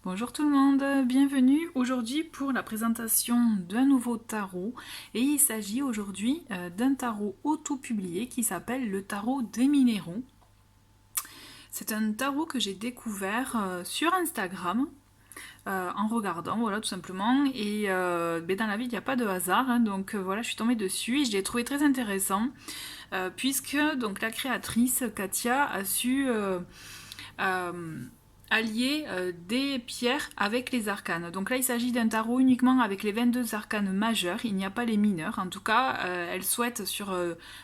Bonjour tout le monde, bienvenue aujourd'hui pour la présentation d'un nouveau tarot et il s'agit aujourd'hui d'un tarot auto-publié qui s'appelle le tarot des minéraux. C'est un tarot que j'ai découvert sur Instagram en regardant, voilà tout simplement, et dans la vie il n'y a pas de hasard, hein, donc voilà je suis tombée dessus et je l'ai trouvé très intéressant puisque donc la créatrice Katia a su allier des pierres avec les arcanes. Donc là, il s'agit d'un tarot uniquement avec les 22 arcanes majeurs, il n'y a pas les mineurs. En tout cas, elle souhaite sur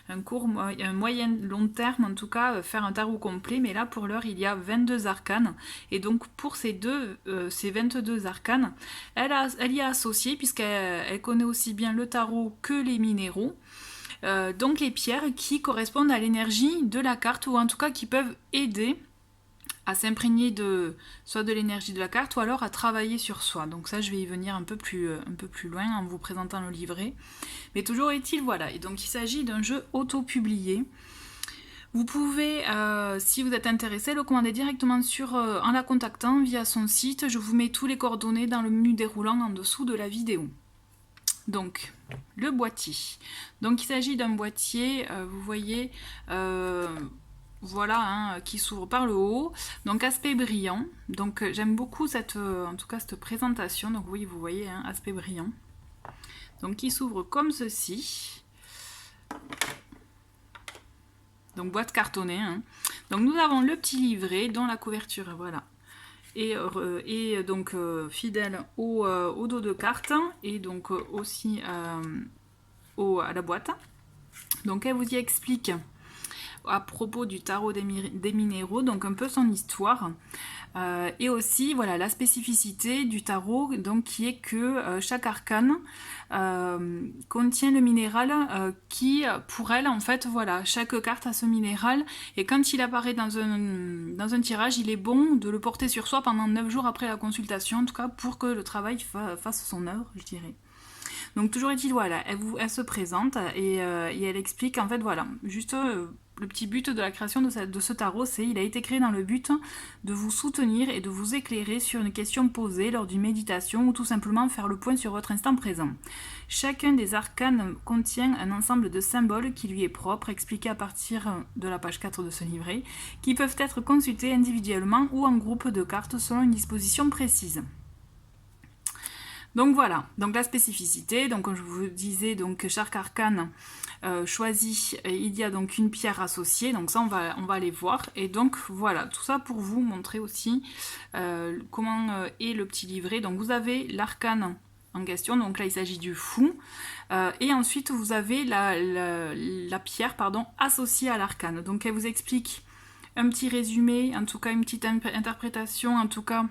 un moyen long terme, en tout cas, faire un tarot complet. Mais là, pour l'heure, il y a 22 arcanes. Et donc, pour ces 22 arcanes, elle y a associé, puisqu'elle connaît aussi bien le tarot que les minéraux. Donc les pierres qui correspondent à l'énergie de la carte, ou en tout cas qui peuvent aider à s'imprégner soit de l'énergie de la carte ou alors à travailler sur soi. Donc ça je vais y venir un peu plus loin en vous présentant le livret. Mais toujours est-il, voilà. Et donc il s'agit d'un jeu auto-publié. Vous pouvez, si vous êtes intéressé, le commander directement en la contactant via son site. Je vous mets tous les coordonnées dans le menu déroulant en dessous de la vidéo. Donc, le boîtier. Donc il s'agit d'un boîtier, vous voyez, voilà, hein, qui s'ouvre par le haut, donc aspect brillant. Donc j'aime beaucoup en tout cas cette présentation. Donc oui, vous voyez, hein, aspect brillant. Donc qui s'ouvre comme ceci. Donc boîte cartonnée. Hein. Donc nous avons le petit livret dont la couverture, voilà. Et donc fidèle au dos de carte et donc aussi à la boîte. Donc elle vous y explique à propos du tarot des minéraux, donc un peu son histoire, et aussi voilà la spécificité du tarot, donc qui est que chaque arcane contient le minéral qui, pour elle en fait, voilà, chaque carte a ce minéral, et quand il apparaît dans un tirage, il est bon de le porter sur soi pendant 9 jours après la consultation, en tout cas pour que le travail fasse son œuvre, je dirais. Donc toujours est-il, voilà, elle se présente et elle explique en fait, voilà, juste le petit but de la création de ce tarot, c'est il a été créé dans le but de vous soutenir et de vous éclairer sur une question posée lors d'une méditation ou tout simplement faire le point sur votre instant présent. Chacun des arcanes contient un ensemble de symboles qui lui est propre, expliqué à partir de la page 4 de ce livret, qui peuvent être consultés individuellement ou en groupe de cartes selon une disposition précise. Donc voilà, donc la spécificité, donc comme je vous disais, donc chaque arcane choisi, il y a donc une pierre associée, donc ça on va aller voir, et donc voilà, tout ça pour vous montrer aussi comment est le petit livret. Donc vous avez l'arcane en question, donc là il s'agit du fou, et ensuite vous avez la pierre associée à l'arcane. Donc elle vous explique un petit résumé, en tout cas une petite interprétation, en tout cas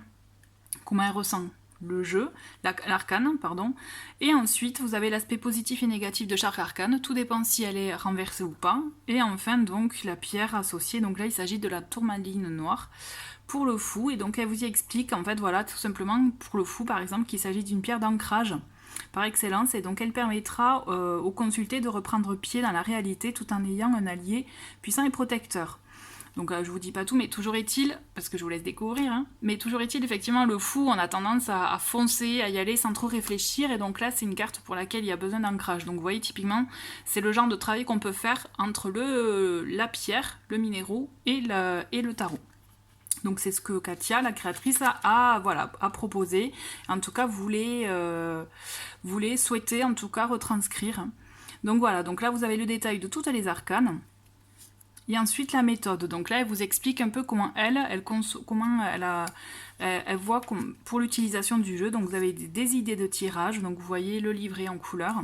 comment elle ressent le jeu, l'arcane, pardon, et ensuite vous avez l'aspect positif et négatif de chaque arcane, tout dépend si elle est renversée ou pas, et enfin donc la pierre associée, donc là il s'agit de la tourmaline noire pour le fou, et donc elle vous y explique en fait, voilà, tout simplement pour le fou par exemple, qu'il s'agit d'une pierre d'ancrage par excellence, et donc elle permettra au consulté de reprendre pied dans la réalité tout en ayant un allié puissant et protecteur. Donc je vous dis pas tout, mais toujours est-il, parce que je vous laisse découvrir, hein, mais toujours est-il, effectivement, le fou, on a tendance à foncer, à y aller sans trop réfléchir, et donc là, c'est une carte pour laquelle il y a besoin d'ancrage. Donc vous voyez, typiquement, c'est le genre de travail qu'on peut faire entre la pierre, le minéraux et le tarot. Donc c'est ce que Katia, la créatrice, a proposé, en tout cas, voulait souhaiter, en tout cas, retranscrire. Donc voilà, donc là, vous avez le détail de toutes les arcanes. Et ensuite la méthode, donc là elle vous explique un peu comment elle voit pour l'utilisation du jeu. Donc vous avez des idées de tirage, donc vous voyez le livret en couleur.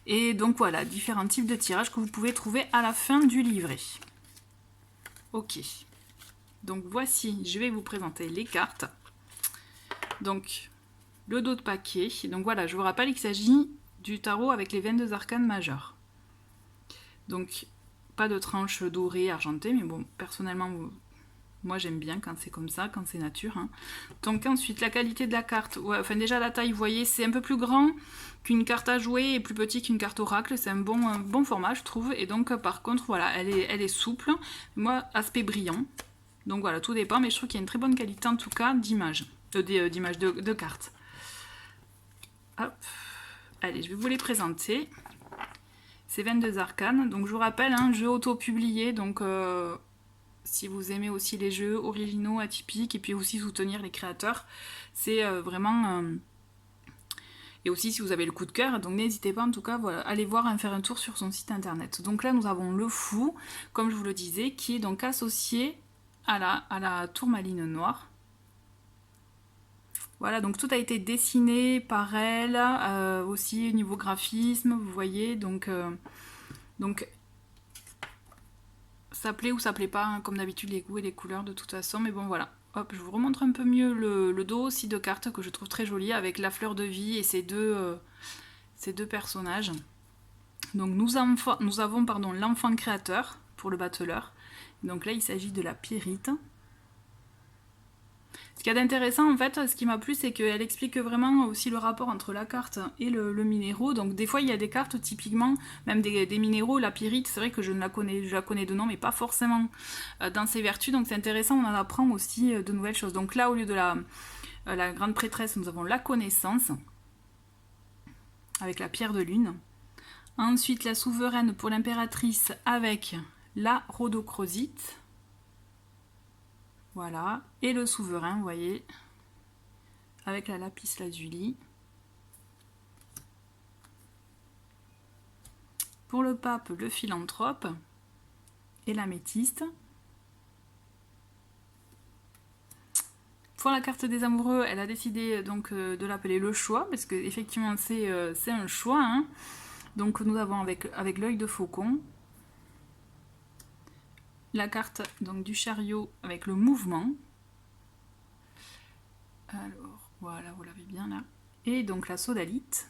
Et donc voilà, différents types de tirages que vous pouvez trouver à la fin du livret. Ok, donc voici, je vais vous présenter les cartes. Donc le dos de paquet, donc voilà, je vous rappelle qu'il s'agit du tarot avec les 22 arcanes majeures. Donc, pas de tranche dorée, argentée, mais bon, personnellement, moi j'aime bien quand c'est comme ça, quand c'est nature. Hein. Donc ensuite, la qualité de la carte. Ouais, enfin déjà la taille, vous voyez, c'est un peu plus grand qu'une carte à jouer et plus petit qu'une carte oracle. C'est un bon format, je trouve. Et donc, par contre, voilà, elle est souple. Moi, aspect brillant. Donc voilà, tout dépend, mais je trouve qu'il y a une très bonne qualité en tout cas d'image, de cartes. Hop. Allez, je vais vous les présenter. C'est 22 arcanes. Donc je vous rappelle, un jeu auto-publié, donc si vous aimez aussi les jeux originaux, atypiques, et puis aussi soutenir les créateurs, c'est vraiment... Et aussi si vous avez le coup de cœur, donc n'hésitez pas en tout cas, voilà, allez voir, faire un tour sur son site internet. Donc là nous avons le fou, comme je vous le disais, qui est donc associé à la tourmaline noire. Voilà, donc tout a été dessiné par elle, aussi niveau graphisme, vous voyez, donc ça plaît ou ça plaît pas, hein, comme d'habitude les goûts et les couleurs de toute façon, mais bon voilà. Hop, je vous remontre un peu mieux le dos aussi de cartes que je trouve très joli avec la fleur de vie et ces deux personnages. Donc nous avons l'enfant créateur pour le battleur. Donc là il s'agit de la Pyrite. Ce qu'il y a d'intéressant en fait, ce qui m'a plu, c'est qu'elle explique vraiment aussi le rapport entre la carte et le minéraux. Donc des fois il y a des cartes typiquement, même des minéraux, la pyrite, c'est vrai que je la connais de nom, mais pas forcément dans ses vertus. Donc c'est intéressant, on en apprend aussi de nouvelles choses. Donc là au lieu de la grande prêtresse, nous avons la connaissance, avec la pierre de lune. Ensuite la souveraine pour l'impératrice avec la rhodochrosite. Voilà, et le souverain, vous voyez, avec la lapis lazuli. Pour le pape, le philanthrope et l'améthyste. Pour la carte des amoureux, elle a décidé donc de l'appeler le choix, parce que effectivement c'est un choix. Hein. Donc nous avons avec l'œil de faucon. La carte donc du chariot avec le mouvement. Alors, voilà, vous l'avez bien là. Et donc la sodalite.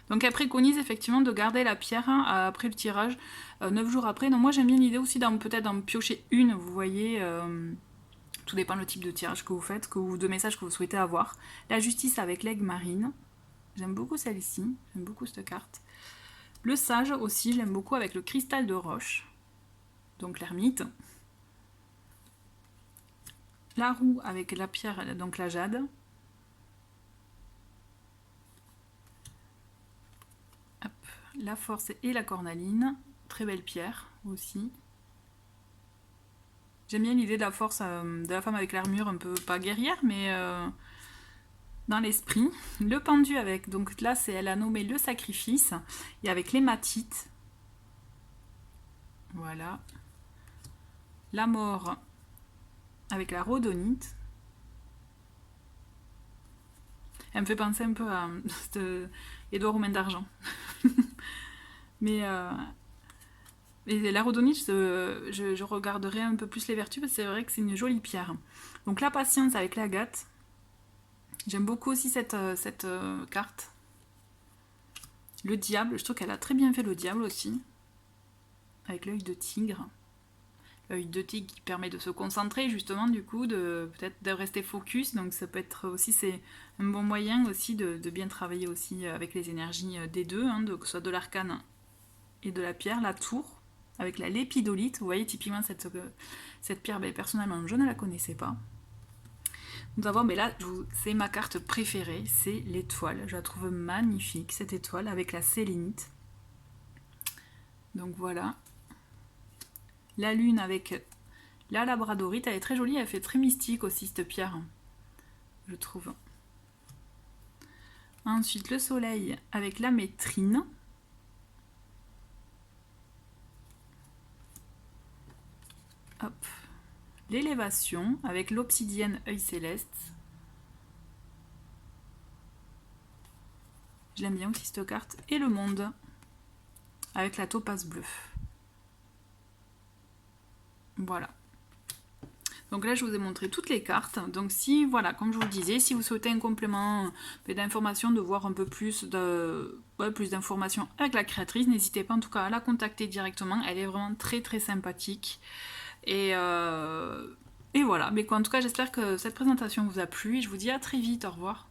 Donc elle préconise effectivement de garder la pierre après le tirage, 9 jours après. Donc moi j'aime bien l'idée aussi peut-être d'en piocher une, vous voyez, tout dépend le type de tirage que vous faites, ou de message que vous souhaitez avoir. La justice avec l'aigle marine. J'aime beaucoup celle-ci, j'aime beaucoup cette carte. Le sage aussi, j'aime beaucoup avec le cristal de roche, donc l'ermite. La roue avec la pierre, donc la jade. Hop. La force et la cornaline, très belle pierre aussi. J'aime bien l'idée de la force de la femme avec l'armure, un peu pas guerrière, mais dans l'esprit. Le pendu avec, donc là elle a nommé le sacrifice, et avec l'hématite. Voilà. La mort avec la rhodonite. Elle me fait penser un peu à Édouard aux mains d'argent. Mais la rhodonite, je regarderai un peu plus les vertus, parce que c'est vrai que c'est une jolie pierre. Donc la patience avec l'agate. J'aime beaucoup aussi cette carte. Le diable, je trouve qu'elle a très bien fait le diable aussi. Avec l'œil de tigre. L'œil de tigre qui permet de se concentrer justement, du coup, peut-être de rester focus. Donc ça peut être aussi, c'est un bon moyen aussi de bien travailler aussi avec les énergies des deux, hein, que ce soit de l'arcane et de la pierre. La tour, avec la lépidolite. Vous voyez typiquement cette pierre, personnellement je ne la connaissais pas. Nous avons, mais là, c'est ma carte préférée, c'est l'étoile. Je la trouve magnifique, cette étoile, avec la sélénite. Donc voilà. La lune avec la labradorite, elle est très jolie, elle fait très mystique aussi, cette pierre, je trouve. Ensuite, le soleil avec la métrine. Hop. L'élévation avec l'obsidienne œil céleste. Je l'aime bien aussi cette carte. Et le monde avec la topaze bleue. Voilà. Donc là je vous ai montré toutes les cartes. Donc si, voilà, comme je vous le disais, si vous souhaitez un complément d'informations, de voir un peu plus d'informations avec la créatrice, n'hésitez pas en tout cas à la contacter directement. Elle est vraiment très très sympathique. Et voilà, mais en tout cas j'espère que cette présentation vous a plu et je vous dis à très vite, au revoir.